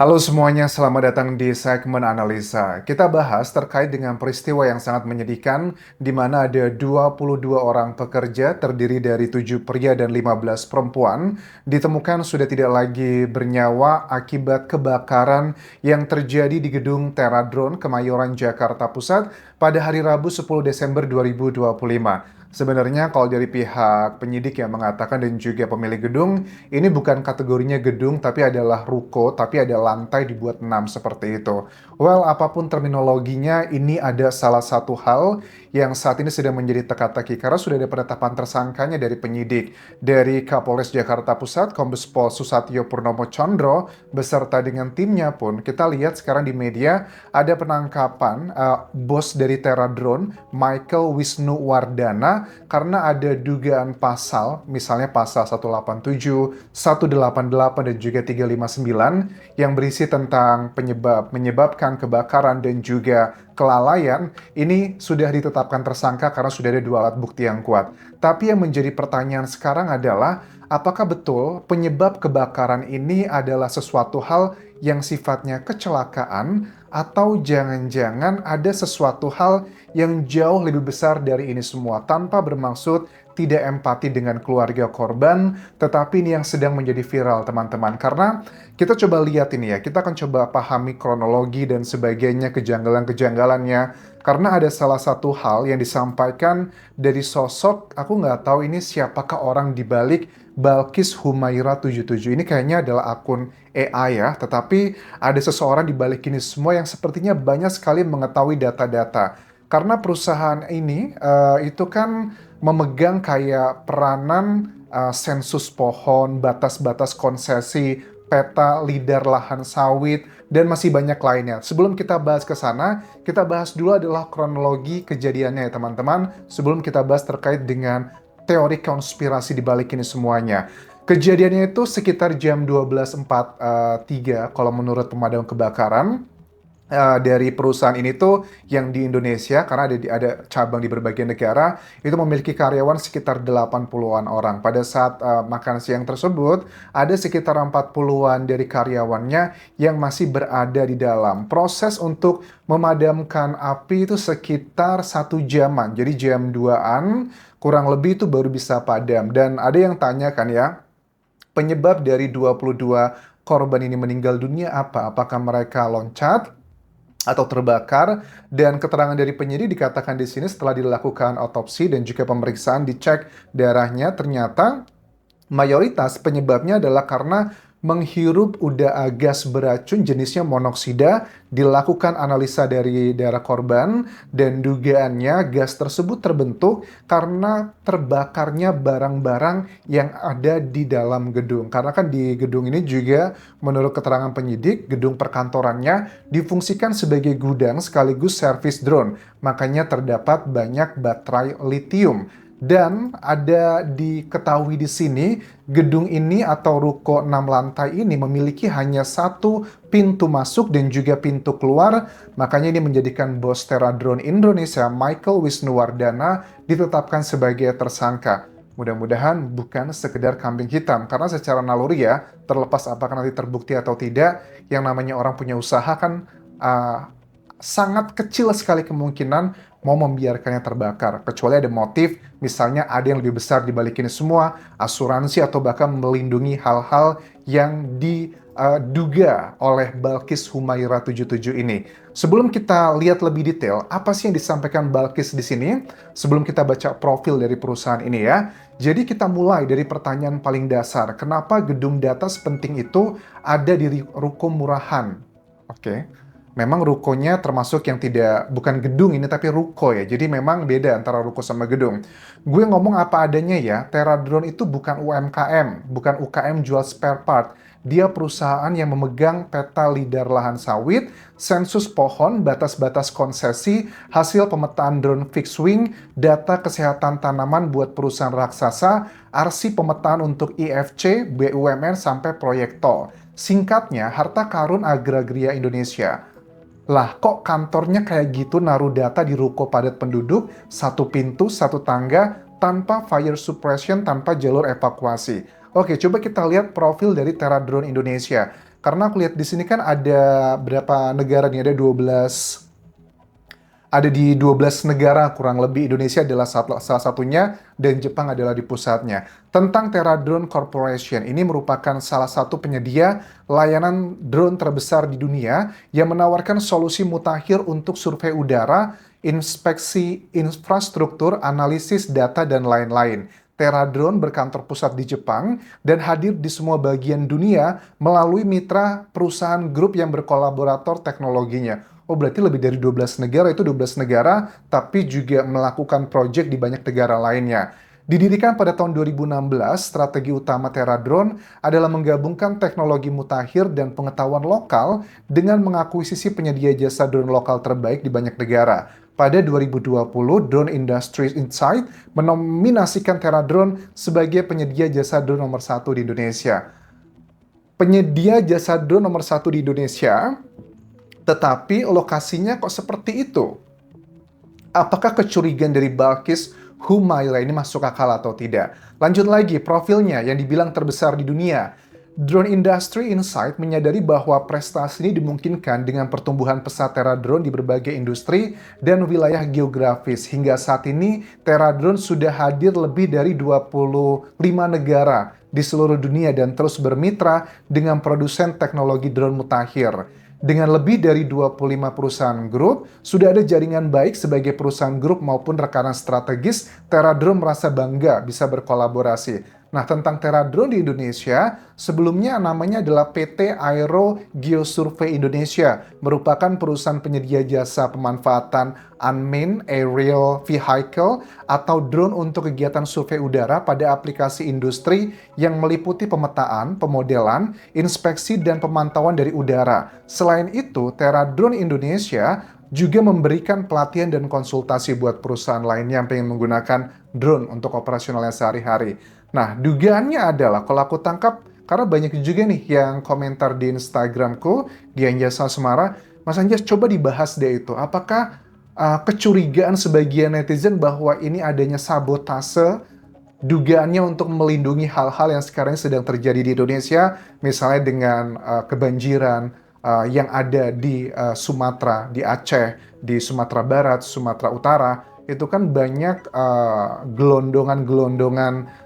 Halo semuanya, selamat datang di segmen analisa. Kita bahas terkait dengan peristiwa yang sangat menyedihkan, di mana ada 22 orang pekerja terdiri dari 7 pria dan 15 perempuan ditemukan sudah tidak lagi bernyawa akibat kebakaran yang terjadi di gedung Teradron Kemayoran Jakarta Pusat pada hari Rabu 10 Desember 2025. Sebenarnya kalau dari pihak penyidik yang mengatakan dan juga pemilik gedung, ini bukan kategorinya gedung tapi adalah ruko, tapi ada lantai dibuat 6 seperti itu. Well, apapun terminologinya, ini ada salah satu hal yang saat ini sedang menjadi teka-teki karena sudah ada penetapan tersangkanya dari penyidik. Dari Kapolres Jakarta Pusat, Kombes Pol Susatyo Purnomo Condro, beserta dengan timnya pun, kita lihat sekarang di media ada penangkapan bos dari Teradron, Michael Wisnu Wardana, karena ada dugaan pasal, misalnya pasal 187, 188, dan juga 359 yang berisi tentang menyebabkan kebakaran dan juga kelalaian. Ini sudah ditetapkan tersangka karena sudah ada 2 alat bukti yang kuat. Tapi yang menjadi pertanyaan sekarang adalah, apakah betul penyebab kebakaran ini adalah sesuatu hal yang sifatnya kecelakaan, atau jangan-jangan ada sesuatu hal yang jauh lebih besar dari ini semua, tanpa bermaksud tidak empati dengan keluarga korban, tetapi ini yang sedang menjadi viral, teman-teman. Karena kita coba lihat ini ya, kita akan coba pahami kronologi dan sebagainya, kejanggalan-kejanggalannya. Karena ada salah satu hal yang disampaikan dari sosok, aku nggak tahu ini siapakah orang di balik Balkis Humaira 77. Ini kayaknya adalah akun AI ya, tetapi ada seseorang di balik ini semua yang sepertinya banyak sekali mengetahui data-data. Karena perusahaan ini itu kan memegang kayak peranan sensus pohon, batas-batas konsesi, peta lidar lahan sawit, dan masih banyak lainnya. Sebelum kita bahas ke sana, kita bahas dulu adalah kronologi kejadiannya ya teman-teman, sebelum kita bahas terkait dengan teori konspirasi di balik ini semuanya. Kejadiannya itu sekitar jam 12.43 kalau menurut pemadam kebakaran dari perusahaan ini tuh yang di Indonesia, karena ada cabang di berbagai negara, itu memiliki karyawan sekitar 80-an orang. Pada saat makan siang tersebut, ada sekitar 40-an dari karyawannya yang masih berada di dalam. Proses untuk memadamkan api itu sekitar 1 jaman. Jadi jam 2-an kurang lebih itu baru bisa padam. Dan ada yang tanya kan ya, penyebab dari 22 korban ini meninggal dunia apa? Apakah mereka loncat atau terbakar? Dan keterangan dari penyidik dikatakan di sini setelah dilakukan otopsi dan juga pemeriksaan dicek darahnya, ternyata mayoritas penyebabnya adalah karena menghirup gas beracun jenisnya monoksida. Dilakukan analisa dari darah korban dan dugaannya gas tersebut terbentuk karena terbakarnya barang-barang yang ada di dalam gedung. Karena kan di gedung ini juga menurut keterangan penyidik, gedung perkantorannya difungsikan sebagai gudang sekaligus servis drone. Makanya terdapat banyak baterai litium. Dan ada diketahui di sini, gedung ini atau ruko 6 lantai ini memiliki hanya 1 pintu masuk dan juga pintu keluar. Makanya ini menjadikan bos Teradron Indonesia, Michael Wisnuwardana, ditetapkan sebagai tersangka. Mudah-mudahan bukan sekedar kambing hitam, karena secara naluri ya, terlepas apakah nanti terbukti atau tidak, yang namanya orang punya usaha kan sangat kecil sekali kemungkinan mau membiarkannya terbakar. Kecuali ada motif, misalnya ada yang lebih besar di balik ini semua, asuransi atau bahkan melindungi hal-hal yang diduga oleh Balkis Humaira 77 ini. Sebelum kita lihat lebih detail, apa sih yang disampaikan Balkis di sini? Sebelum kita baca profil dari perusahaan ini ya. Jadi kita mulai dari pertanyaan paling dasar. Kenapa gedung data sepenting itu ada di ruko murahan? Oke. Memang rukonya termasuk yang bukan gedung ini tapi ruko ya. Jadi memang beda antara ruko sama gedung. Gue ngomong apa adanya ya, Teradron itu bukan UMKM, bukan UKM jual spare part. Dia perusahaan yang memegang peta lidar lahan sawit, sensus pohon, batas-batas konsesi, hasil pemetaan drone fixed wing, data kesehatan tanaman buat perusahaan raksasa, arsip pemetaan untuk IFC, BUMN, sampai proyek tol. Singkatnya, harta karun agraria Indonesia. Lah, kok kantornya kayak gitu naruh data di ruko padat penduduk, 1 pintu, 1 tangga, tanpa fire suppression, tanpa jalur evakuasi. Oke, coba kita lihat profil dari Teradron Indonesia. Karena aku lihat di sini kan ada berapa negara nih, ada di 12 negara kurang lebih. Indonesia adalah salah satunya dan Jepang adalah di pusatnya. Tentang Terra Drone Corporation, ini merupakan salah satu penyedia layanan drone terbesar di dunia yang menawarkan solusi mutakhir untuk survei udara, inspeksi infrastruktur, analisis data, dan lain-lain. Terra Drone berkantor pusat di Jepang dan hadir di semua bagian dunia melalui mitra perusahaan grup yang berkolaborator teknologinya. Oh, berarti lebih dari 12 negara, itu 12 negara, tapi juga melakukan proyek di banyak negara lainnya. Didirikan pada tahun 2016, strategi utama Terra Drone adalah menggabungkan teknologi mutakhir dan pengetahuan lokal dengan mengakuisisi penyedia jasa drone lokal terbaik di banyak negara. Pada 2020, Drone Industry Insight menominasikan Terra Drone sebagai penyedia jasa drone nomor satu di Indonesia. Penyedia jasa drone nomor satu di Indonesia, tetapi lokasinya kok seperti itu? Apakah kecurigaan dari Balkis Humaira ini masuk akal atau tidak? Lanjut lagi, profilnya yang dibilang terbesar di dunia. Drone Industry Insight menyadari bahwa prestasi ini dimungkinkan dengan pertumbuhan pesat Terra Drone di berbagai industri dan wilayah geografis. Hingga saat ini, Terra Drone sudah hadir lebih dari 25 negara di seluruh dunia dan terus bermitra dengan produsen teknologi drone mutakhir. Dengan lebih dari 25 perusahaan grup, sudah ada jaringan baik sebagai perusahaan grup maupun rekanan strategis, Terra Drone merasa bangga bisa berkolaborasi. Nah, tentang Terra Drone di Indonesia, sebelumnya namanya adalah PT Aero Geosurvey Indonesia, merupakan perusahaan penyedia jasa pemanfaatan unmanned aerial vehicle atau drone untuk kegiatan survei udara pada aplikasi industri yang meliputi pemetaan, pemodelan, inspeksi, dan pemantauan dari udara. Selain itu, Terra Drone Indonesia juga memberikan pelatihan dan konsultasi buat perusahaan lainnya yang pengen menggunakan drone untuk operasionalnya sehari-hari. Nah, dugaannya adalah kalau aku tangkap, karena banyak juga nih yang komentar di Instagramku, di Anjasa Semara, Mas Anjas coba dibahas deh itu. Apakah kecurigaan sebagian netizen bahwa ini adanya sabotase, dugaannya untuk melindungi hal-hal yang sekarang sedang terjadi di Indonesia, misalnya dengan kebanjiran yang ada di Sumatera, di Aceh, di Sumatera Barat, Sumatera Utara, itu kan banyak gelondongan-gelondongan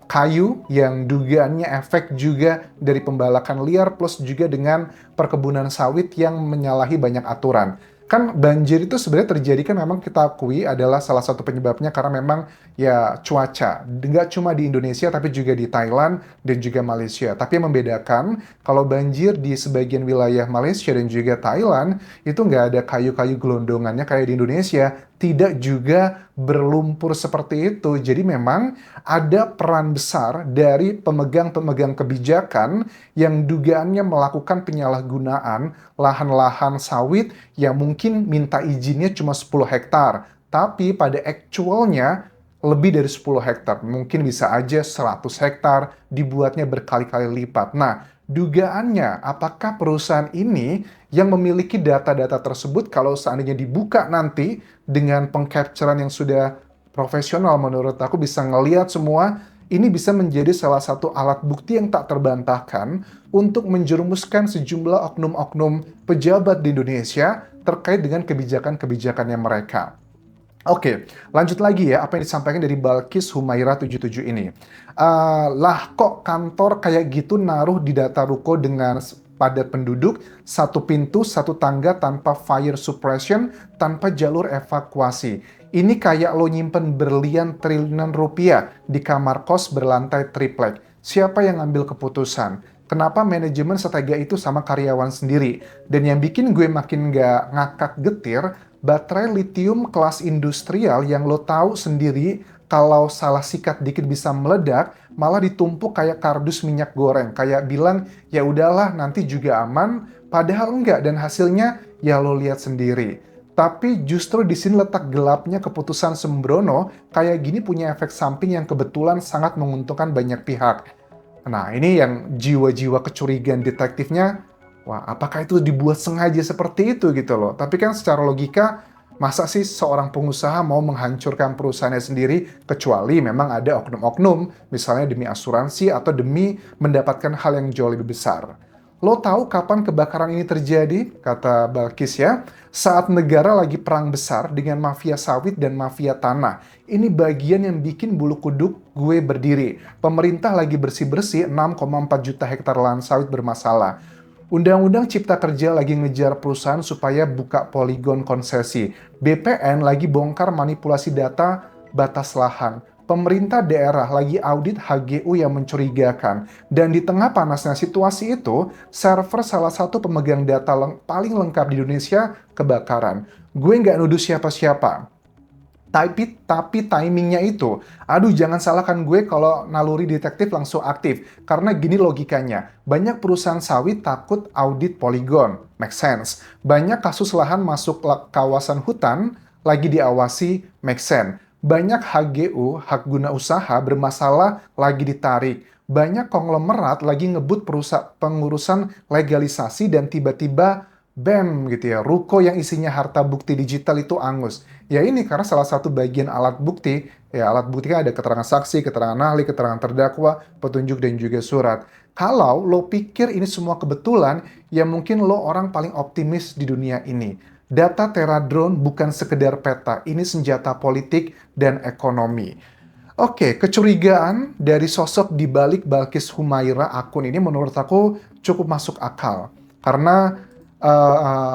kayu yang dugaannya efek juga dari pembalakan liar plus juga dengan perkebunan sawit yang menyalahi banyak aturan. Kan banjir itu sebenarnya terjadi kan memang kita akui adalah salah satu penyebabnya karena memang ya cuaca. Nggak cuma di Indonesia tapi juga di Thailand dan juga Malaysia. Tapi yang membedakan kalau banjir di sebagian wilayah Malaysia dan juga Thailand itu nggak ada kayu-kayu gelondongannya kayak di Indonesia. Tidak juga berlumpur seperti itu. Jadi memang ada peran besar dari pemegang-pemegang kebijakan yang dugaannya melakukan penyalahgunaan lahan-lahan sawit yang mungkin minta izinnya cuma 10 hektar. Tapi pada actualnya lebih dari 10 hektar. Mungkin bisa aja 100 hektar dibuatnya berkali-kali lipat. Nah, dugaannya apakah perusahaan ini yang memiliki data-data tersebut kalau seandainya dibuka nanti dengan pengcapturean yang sudah profesional menurut aku bisa ngelihat semua, ini bisa menjadi salah satu alat bukti yang tak terbantahkan untuk menjerumuskan sejumlah oknum-oknum pejabat di Indonesia terkait dengan kebijakan-kebijakannya mereka. Oke, lanjut lagi ya, apa yang disampaikan dari Balkis Humaira 77 ini. Lah kok kantor kayak gitu naruh di data ruko dengan padat penduduk, satu pintu, satu tangga tanpa fire suppression, tanpa jalur evakuasi. Ini kayak lo nyimpen berlian triliunan rupiah di kamar kos berlantai triplek. Siapa yang ngambil keputusan? Kenapa manajemen setega itu sama karyawan sendiri? Dan yang bikin gue makin nggak ngakak getir, baterai lithium kelas industrial yang lo tahu sendiri kalau salah sikat dikit bisa meledak, malah ditumpuk kayak kardus minyak goreng. Kayak bilang, ya udahlah nanti juga aman, padahal enggak. Dan hasilnya ya lo lihat sendiri. Tapi justru di sini letak gelapnya keputusan sembrono, kayak gini punya efek samping yang kebetulan sangat menguntungkan banyak pihak. Nah, ini yang jiwa-jiwa kecurigaan detektifnya, wah, apakah itu dibuat sengaja seperti itu gitu loh. Tapi kan secara logika, masa sih seorang pengusaha mau menghancurkan perusahaannya sendiri, kecuali memang ada oknum-oknum, misalnya demi asuransi atau demi mendapatkan hal yang jauh lebih besar. Lo tahu kapan kebakaran ini terjadi? Kata Balkis ya. Saat negara lagi perang besar dengan mafia sawit dan mafia tanah. Ini bagian yang bikin bulu kuduk gue berdiri. Pemerintah lagi bersih-bersih 6,4 juta hektar lahan sawit bermasalah. Undang-Undang Cipta Kerja lagi ngejar perusahaan supaya buka poligon konsesi. BPN lagi bongkar manipulasi data batas lahan. Pemerintah daerah lagi audit HGU yang mencurigakan. Dan di tengah panasnya situasi itu, server salah satu pemegang data paling lengkap di Indonesia kebakaran. Gue nggak nuduh siapa-siapa. Tapi timingnya itu, aduh jangan salahkan gue kalau naluri detektif langsung aktif. Karena gini logikanya, banyak perusahaan sawit takut audit poligon, make sense. Banyak kasus lahan masuk kawasan hutan, lagi diawasi, make sense. Banyak HGU, hak guna usaha, bermasalah, lagi ditarik. Banyak konglomerat lagi ngebut pengurusan legalisasi dan tiba-tiba BEM gitu ya, ruko yang isinya harta bukti digital itu angus. Ya ini karena salah satu bagian alat bukti, ya alat bukti kan ada keterangan saksi, keterangan ahli, keterangan terdakwa, petunjuk dan juga surat. Kalau lo pikir ini semua kebetulan, ya mungkin lo orang paling optimis di dunia ini. Data Teradrone bukan sekedar peta, ini senjata politik dan ekonomi. Oke, kecurigaan dari sosok di balik Balkis Humaira akun ini menurut aku cukup masuk akal. Karena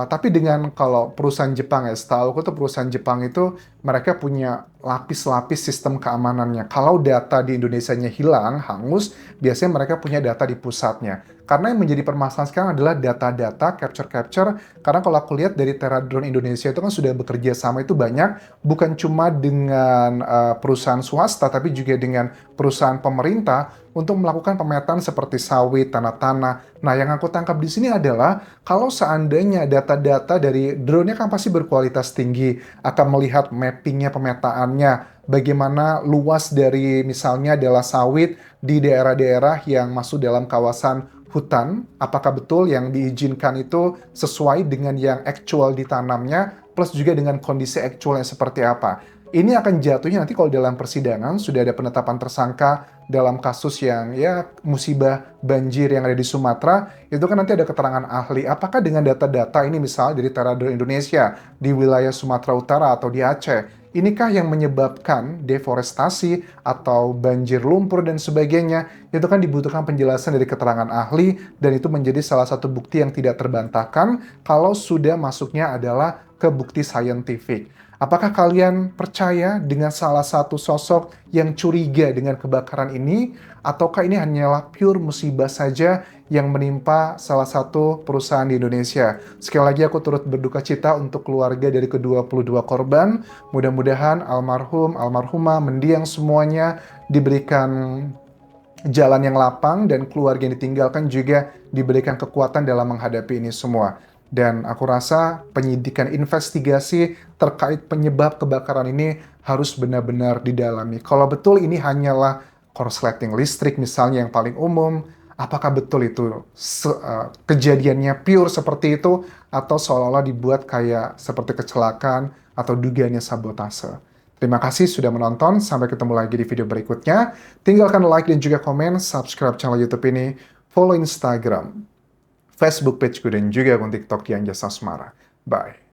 tapi dengan kalau perusahaan Jepang ya, setahu aku tuh perusahaan Jepang itu mereka punya lapis-lapis sistem keamanannya. Kalau data di Indonesianya hilang, hangus, biasanya mereka punya data di pusatnya. Karena yang menjadi permasalahan sekarang adalah data-data, capture-capture. Karena kalau aku lihat dari Teradrone Indonesia itu kan sudah bekerja sama itu banyak, bukan cuma dengan perusahaan swasta, tapi juga dengan perusahaan pemerintah untuk melakukan pemetaan seperti sawit, tanah-tanah. Nah, yang aku tangkap di sini adalah kalau seandainya data-data dari drone-nya kan pasti berkualitas tinggi, akan melihat mappingnya, pemetaannya, bagaimana luas dari misalnya adalah sawit di daerah-daerah yang masuk dalam kawasan hutan, apakah betul yang diizinkan itu sesuai dengan yang actual ditanamnya, plus juga dengan kondisi actualnya seperti apa. Ini akan jatuhnya nanti kalau dalam persidangan sudah ada penetapan tersangka dalam kasus yang ya musibah banjir yang ada di Sumatera, itu kan nanti ada keterangan ahli. Apakah dengan data-data ini misalnya dari Teradrone Indonesia di wilayah Sumatera Utara atau di Aceh, inikah yang menyebabkan deforestasi atau banjir lumpur dan sebagainya? Itu kan dibutuhkan penjelasan dari keterangan ahli dan itu menjadi salah satu bukti yang tidak terbantahkan kalau sudah masuknya adalah ke bukti saintifik. Apakah kalian percaya dengan salah satu sosok yang curiga dengan kebakaran ini? Ataukah ini hanyalah pure musibah saja yang menimpa salah satu perusahaan di Indonesia? Sekali lagi aku turut berduka cita untuk keluarga dari ke-22 korban. Mudah-mudahan almarhum, almarhumah, mendiang semuanya diberikan jalan yang lapang dan keluarga yang ditinggalkan juga diberikan kekuatan dalam menghadapi ini semua. Dan aku rasa penyidikan investigasi terkait penyebab kebakaran ini harus benar-benar didalami. Kalau betul ini hanyalah korsleting listrik misalnya yang paling umum, apakah betul itu kejadiannya pure seperti itu atau seolah-olah dibuat kayak seperti kecelakaan atau dugaannya sabotase. Terima kasih sudah menonton, sampai ketemu lagi di video berikutnya. Tinggalkan like dan juga komen, subscribe channel YouTube ini, follow Instagram, Facebook pageku dan juga akun TikTok yang Jasa Asmara. Bye.